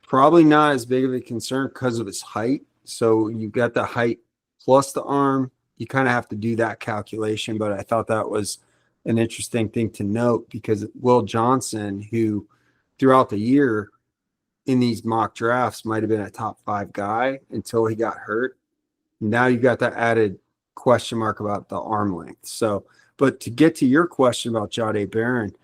Probably not as big of a concern because of his height. So you got the height plus the arm. You kind of have to do that calculation, but I thought that was an interesting thing to note, because Will Johnson, who throughout the year in these mock drafts might have been a top 5 guy until he got hurt. Now you got that added question mark about the arm length. So, but to get to your question about Jahdae Barron,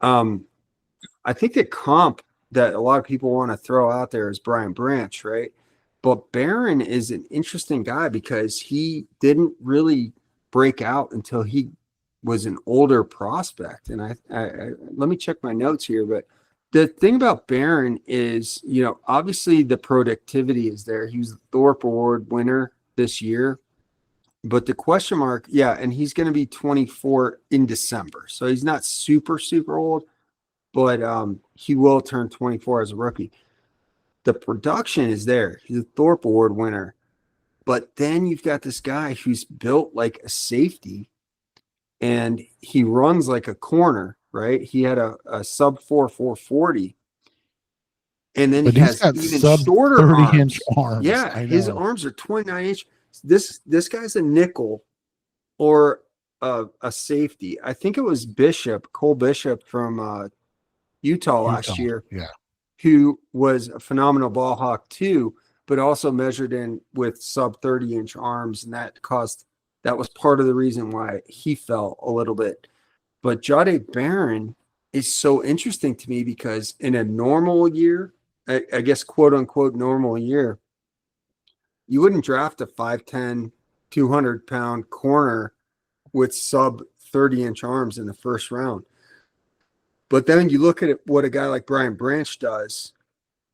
I think the comp that a lot of people want to throw out there is Brian Branch, right? But Barron is an interesting guy because he didn't really break out until he was an older prospect. And I let me check my notes here, but the thing about Barron is, obviously the productivity is there. He was the Thorpe Award winner this year, but the question mark, and he's going to be 24 in December. So he's not super, super old, but he will turn 24 as a rookie. The production is there. He's a Thorpe Award winner. But then you've got this guy who's built like a safety, and he runs like a corner, right? He had a sub 4.40. And then but he has got even sub shorter 30-inch arms. Yeah, his arms are 29 inch. This guy's a nickel or a safety. I think it was Cole Bishop from Utah last year, who was a phenomenal ball hawk too, but also measured in with sub 30-inch arms, and that was part of the reason why he fell a little bit. But Jahdae Barron is so interesting to me because in a normal year, I guess quote unquote normal year, you wouldn't draft a 5'10", 200-pound corner with sub 30-inch arms in the first round. But then you look at what a guy like Brian Branch does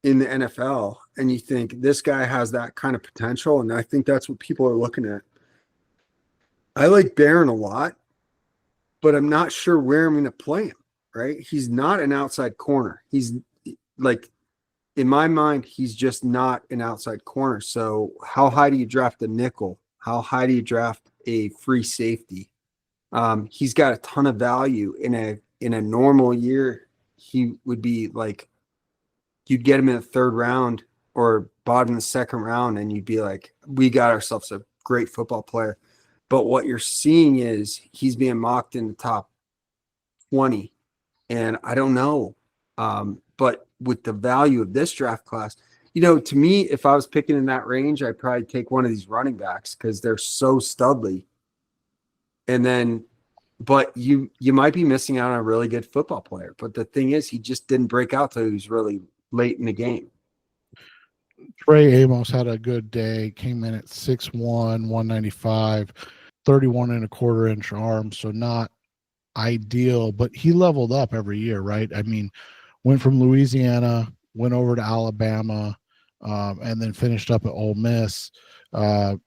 in the NFL, and you think this guy has that kind of potential, and I think that's what people are looking at. I like Barron a lot, but I'm not sure where I'm going to play him, right? He's not an outside corner. He's like, in my mind, he's just not an outside corner. So how high do you draft a nickel? How high do you draft a free safety? He's got a ton of value in a normal year. He would be like, you'd get him in the third round or bottom of the second round, and you'd be like, we got ourselves a great football player. But what you're seeing is he's being mocked in the top 20. And I don't know. But with the value of this draft class, to me, if I was picking in that range, I'd probably take one of these running backs because they're so studly. And then, but you might be missing out on a really good football player. But the thing is, he just didn't break out till he was really late in the game. Trey Amos had a good day, came in at 6'1", 195, 31.25-inch arms, so not ideal, but he leveled up every year, right? I mean, went from Louisiana, went over to Alabama, and then finished up at Ole Miss. The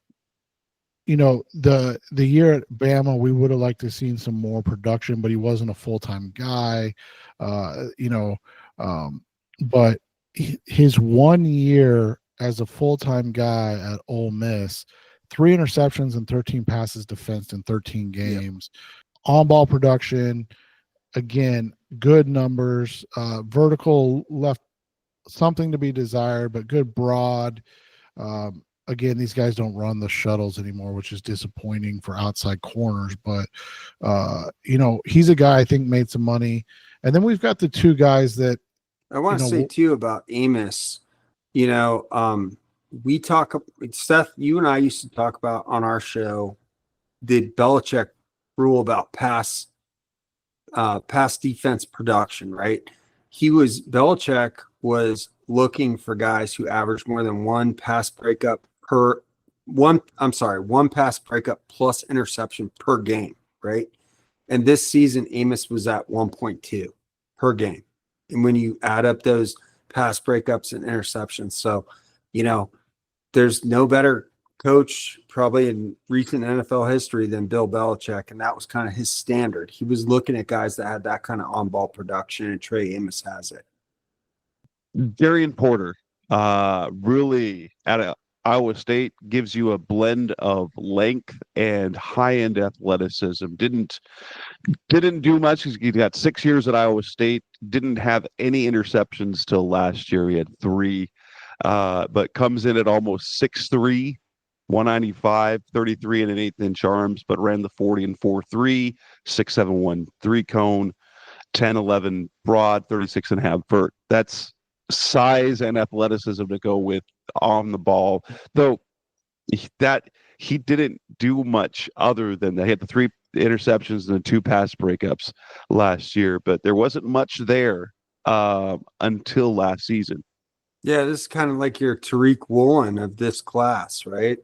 year at Bama, we would have liked to have seen some more production, but he wasn't a full-time guy, but his 1 year as a full-time guy at Ole Miss, 3 interceptions and 13 passes defensed in 13 games. Yep. On-ball production, again, good numbers. Vertical left something to be desired, but good broad. Again, these guys don't run the shuttles anymore, which is disappointing for outside corners. But, he's a guy I think made some money. And then we've got the two guys that I want to say too about Amos. We talk, Seth, you and I used to talk about on our show the Belichick rule about pass defense production, right? Belichick was looking for guys who averaged more than one pass breakup one pass breakup plus interception per game, right? And this season, Amos was at 1.2 per game. And when you add up those pass breakups and interceptions, so, there's no better coach probably in recent NFL history than Bill Belichick, and that was kind of his standard. He was looking at guys that had that kind of on-ball production, and Trey Amos has it. Darian Porter, really at Iowa State, gives you a blend of length and high-end athleticism. Didn't do much. He got 6 years at Iowa State. Didn't have any interceptions till last year. He had 3, but comes in at almost 6'3", 195, 33 and an 1/8-inch arms, but ran the 40 and 4.3, 6.71 3-cone, 10.11 broad, 36.5 vert. That's size and athleticism to go with on the ball, though that he didn't do much other than that. He had the 3 interceptions and the 2 pass breakups last year, but there wasn't much there until last season. Yeah, this is kind of like your Tariq Woolen of this class, right?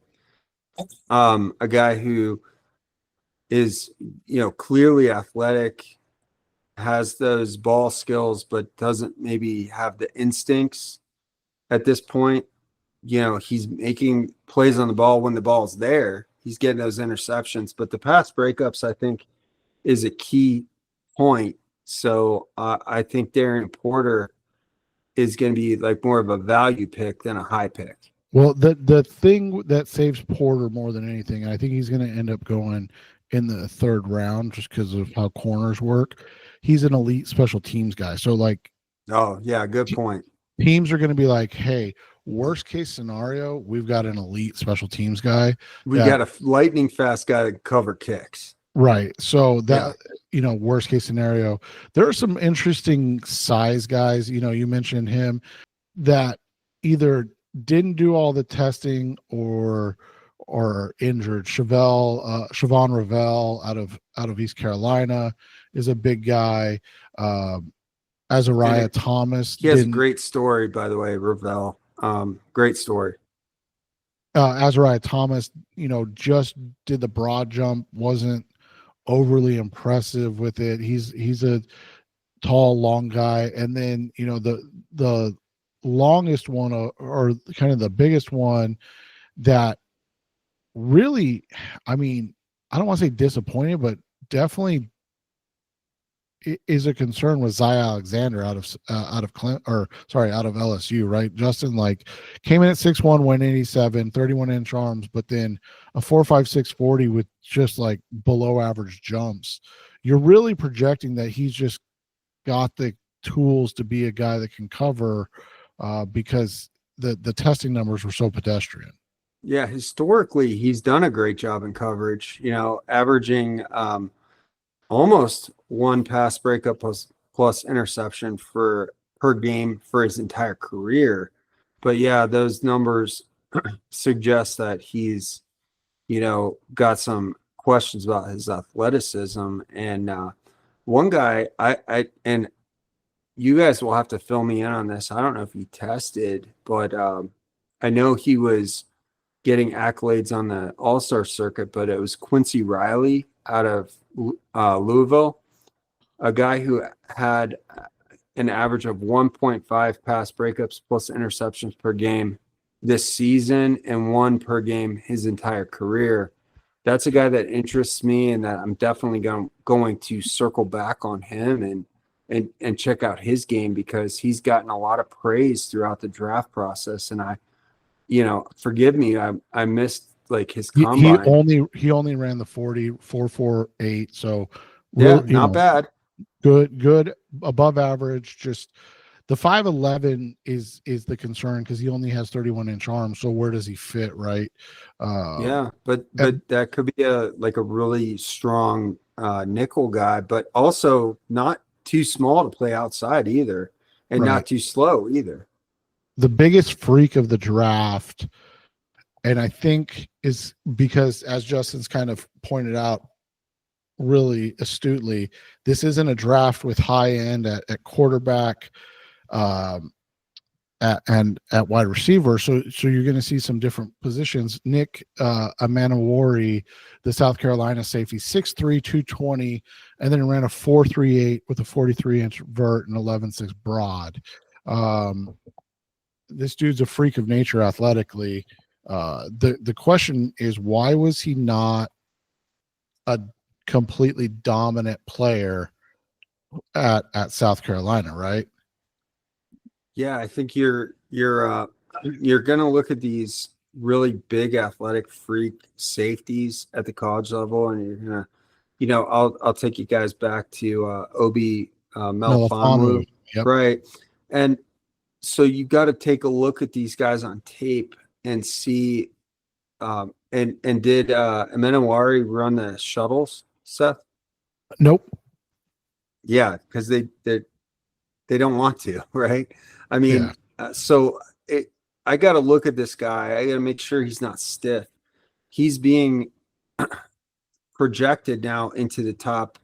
A guy who is, clearly athletic, has those ball skills, but doesn't maybe have the instincts at this point. He's making plays on the ball when the ball's there. He's getting those interceptions, but the pass breakups, I think, is a key point. So I think Darren Porter is going to be like more of a value pick than a high pick. Well, the thing that saves Porter more than anything, and I think he's going to end up going in the 3rd round just because of how corners work. He's an elite special teams guy. So, like, oh yeah, good point. Teams are going to be like, hey, worst case scenario, we've got an elite special teams guy. We got a lightning fast guy to cover kicks. Right. So that, worst case scenario, there are some interesting size guys. You mentioned him that either didn't do all the testing or injured. Siobhan Ravel out of East Carolina is a big guy. Azariah Thomas. He has a great story, by the way, Ravel. Great story. Azariah Thomas, just did the broad jump, wasn't overly impressive with it. He's a tall, long guy. And then, the longest one or kind of the biggest one that really, I don't want to say disappointed, but definitely is a concern with Zy Alexander out of LSU, right? Justin, like, came in at 6'1", 187, 31-inch arms, but then a 4.56 40 with just like below average jumps. You're really projecting that he's just got the tools to be a guy that can cover because the testing numbers were so pedestrian. Yeah, historically, he's done a great job in coverage, averaging almost 1 pass breakup plus interception per game for his entire career. But yeah, those numbers suggest that he's, got some questions about his athleticism. And one guy, and you guys will have to fill me in on this. I don't know if he tested, but I know he was getting accolades on the All-Star circuit, but it was Quincy Riley out of Louisville, a guy who had an average of 1.5 pass breakups plus interceptions per game this season and 1 per game his entire career. That's a guy that interests me and that I'm definitely going to circle back on him and check out his game because he's gotten a lot of praise throughout the draft process. And forgive me, I missed like his combine. He only ran the 4.48. So not bad. Good, above average. Just the 5'11" is the concern because he only has 31-inch arms. So where does he fit, right? But that could be a really strong nickel guy, but also not too small to play outside either, and not too slow either. The biggest freak of the draft, and I think is because, as Justin's kind of pointed out really astutely, this isn't a draft with high end at quarterback and at wide receiver. So you're going to see some different positions. Nick Amanawari, the South Carolina safety, 6'3", 220, and then ran a 4.38 with a 43-inch vert and 11.6 broad. This dude's a freak of nature athletically. The question is, why was he not a completely dominant player at South Carolina, right? Yeah, I think you're gonna look at these really big athletic freak safeties at the college level, and you're gonna, I'll take you guys back to Obi Melifonwu, yep. Right? And so you got to take a look at these guys on tape and see. And did Amanawari run the shuttles, Seth? Nope. Yeah, because they don't want to, right? I mean, so I got to look at this guy. I got to make sure he's not stiff. he's being projected now into the top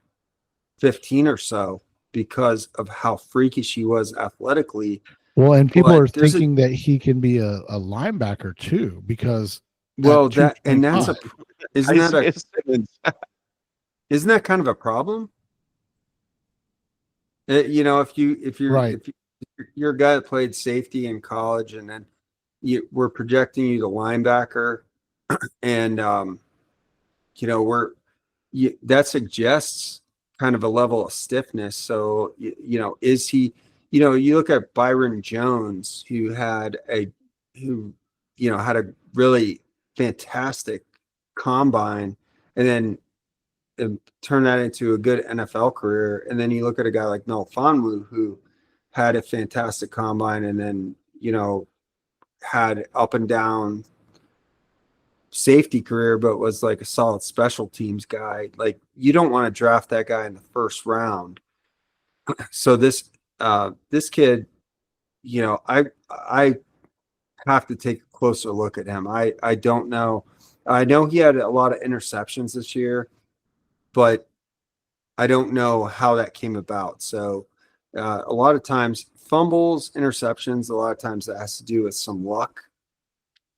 15 or so because of how freakish he was athletically. Well, and people But are thinking that he can be a linebacker too, because well, at that's a 225, isn't that kind of a problem? You know, if you're a guy that played safety in college, and then we're projecting you to linebacker, and you know, that suggests kind of a level of stiffness. So you know, is he? You know, you look at Byron Jones, who had a really fantastic combine, and then turn that into a good NFL career. And then you look at a guy like Noah Fonwu, who had a fantastic combine, and then, you know, had up and down safety career, but was like a solid special teams guy. Like, you don't want to draft that guy in the first round. So this kid, you know, I have to take a closer look at him. I don't know. I know he had a lot of interceptions this year, but I don't know how that came about. So a lot of times fumbles, interceptions, a lot of times that has to do with some luck.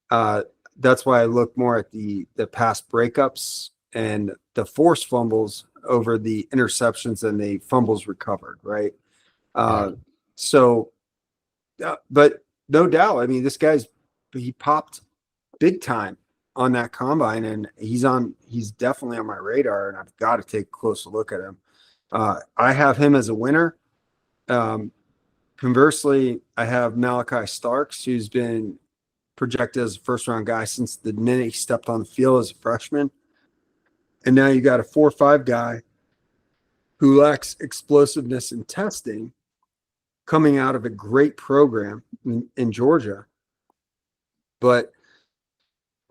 That's why I look more at the pass breakups and the forced fumbles over the interceptions and the fumbles recovered, right? So, but no doubt, I mean, he popped big time on that combine, and he's definitely on my radar, and I've got to take a closer look at him. I have him as a winner. Conversely, I have Malachi Starks, who's been projected as a first-round guy since the minute he stepped on the field as a freshman. And now you got a 4.5 guy who lacks explosiveness in testing, coming out of a great program in Georgia, but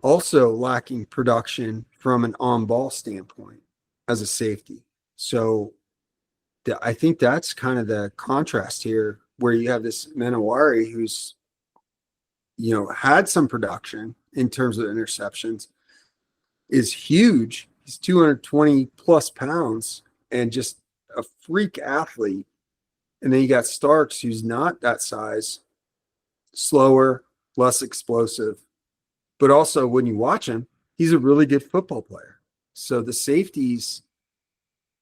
also lacking production from an on-ball standpoint as a safety. So I think that's kind of the contrast here, where you have this Manawari who's, you know, had some production in terms of interceptions, is huge. He's 220 plus pounds and just a freak athlete. And then you got Starks, who's not that size, slower, less explosive, but also when you watch him, he's a really good football player. So the safeties,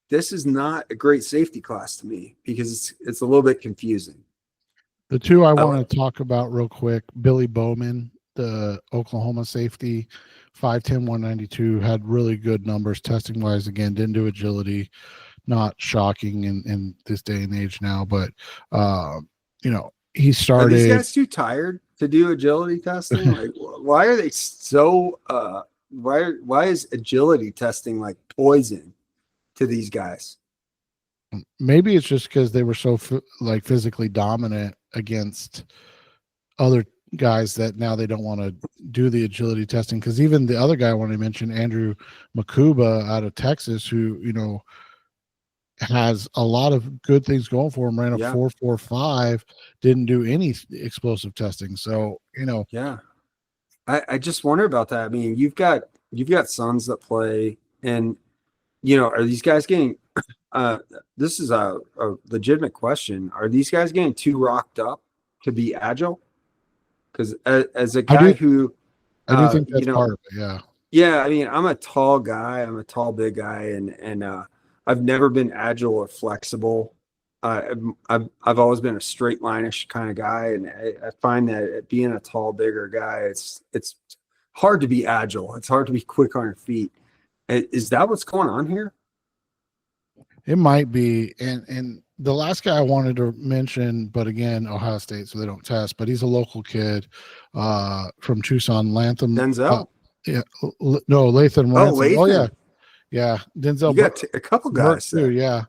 this is not a great safety class to me, because it's a little bit confusing. The two I want to talk about real quick: Billy Bowman, the Oklahoma safety, 5'10", 192, had really good numbers testing wise. Again, didn't do agility, not shocking in this day and age now, but you know, he started. Are these guys too tired to do agility testing? Like, why are they so? Why is agility testing like poison to these guys? Maybe it's just because they were so physically dominant against other guys that now they don't want to do the agility testing. Because even the other guy I wanted to mention, Andrew Makuba out of Texas, who, you know, has a lot of good things going for him, ran a 4.45, didn't do any explosive testing. So, you know, I just wonder about that. I mean, you've got sons that play, and, you know, are these guys getting this is a legitimate question. Are these guys getting too rocked up to be agile? Because as a guy I do think that's part of it. Yeah. I mean, I'm a tall guy. I'm a tall, big guy, and I've never been agile or flexible. I've always been a straight line-ish kind of guy, and I find that being a tall, bigger guy, it's hard to be agile. It's hard to be quick on your feet. Is that what's going on here? It might be. And the last guy I wanted to mention, but again, Ohio State, so they don't test, but he's a local kid from Tucson, Latham. Denzel? No, Latham. Latham. Oh, yeah. Yeah. Denzel. You got a couple guys too, yeah.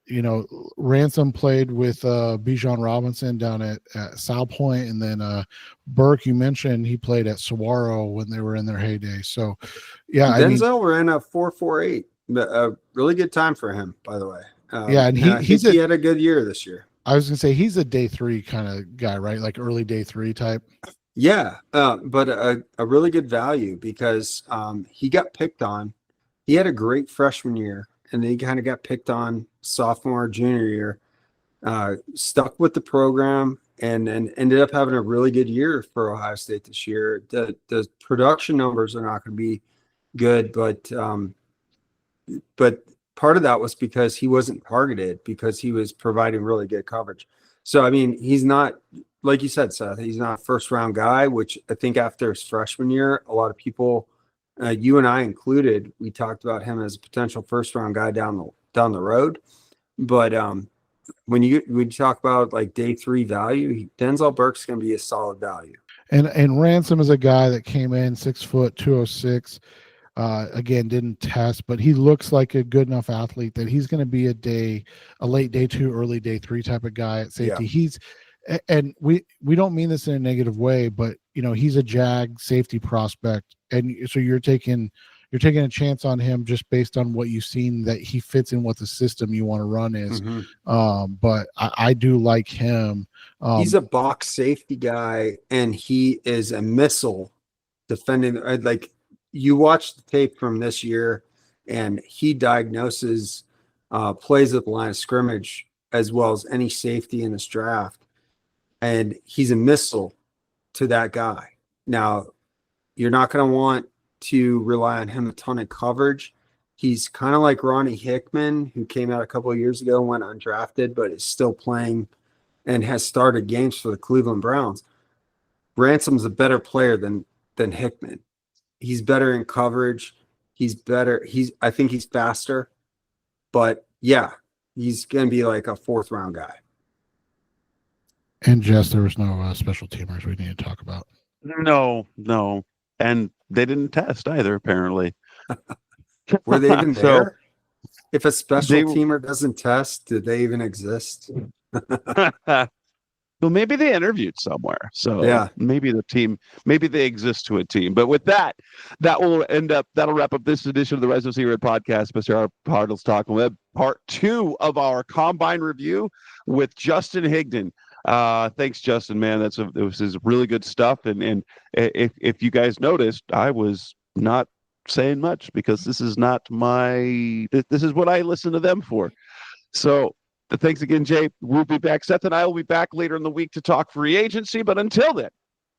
You know, Ransom played with Bijan Robinson down at South Point, and then Burke, you mentioned, he played at Saguaro when they were in their heyday. So, yeah. Denzel ran a 4.48. A really good time for him, by the way. And he had a good year this year. I was gonna say he's a day 3 kind of guy, right? Like early day 3 type. Yeah, but a really good value because he got picked on. He had a great freshman year, and then he kind of got picked on sophomore, junior year. Stuck with the program and ended up having a really good year for Ohio State this year. The production numbers are not going to be good, but part of that was because he wasn't targeted because he was providing really good coverage. So, I mean, he's not, like you said, Seth, he's not a first round guy, which I think after his freshman year, a lot of people, you and I included, we talked about him as a potential first round guy down the road. But when you talk about like day 3 value, Denzel Burke's going to be a solid value. And Ransom is a guy that came in 6 foot 206. Again, didn't test, but he looks like a good enough athlete that he's going to be a late day 2, early day 3 type of guy at safety. Yeah. And we don't mean this in a negative way, but he's a Jag safety prospect, and so you're taking a chance on him just based on what you've seen that he fits in what the system you want to run is. Mm-hmm. But I do like him. He's a box safety guy, and he is a missile defending. Like, you watch the tape from this year, and he diagnoses plays at the line of scrimmage as well as any safety in this draft. And he's a missile to that guy. Now, you're not going to want to rely on him a ton of coverage. He's kind of like Ronnie Hickman, who came out a couple of years ago and went undrafted, but is still playing and has started games for the Cleveland Browns. Ransom's a better player than Hickman. He's better in coverage. He's better. I think he's faster, but yeah, he's going to be like a 4th round guy. And Jess, there was no special teamers we need to talk about. No. And they didn't test either, apparently. Were they even there? If a special teamer doesn't test, did they even exist? Well, maybe they interviewed somewhere. So yeah, maybe they exist to a team. But with that'll wrap up this edition of the Rise of C Red podcast, Mr. Our Cardinals Talk Web, part 2 of our combine review with Justin Higdon. Thanks, Justin, man. It was really good stuff. And if you guys noticed, I was not saying much because this is what I listen to them for. So thanks again, Jay. We'll be back. Seth and I will be back later in the week to talk free agency. But until then,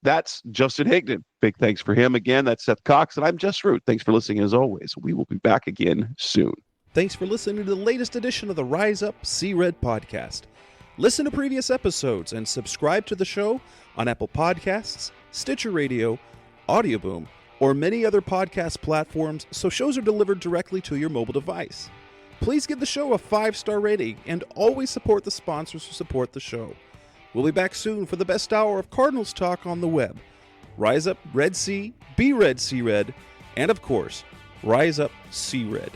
that's Justin Higdon. Big thanks for him again. That's Seth Cox, and I'm Jess Root. Thanks for listening as always. We will be back again soon. Thanks for listening to the latest edition of the Rise Up See Red podcast. Listen to previous episodes and subscribe to the show on Apple Podcasts, Stitcher Radio, Audioboom, or many other podcast platforms so shows are delivered directly to your mobile device. Please give the show a 5-star rating and always support the sponsors who support the show. We'll be back soon for the best hour of Cardinals talk on the web. Rise up, Red Sea, be Red, See Red, and of course, Rise up, See Red.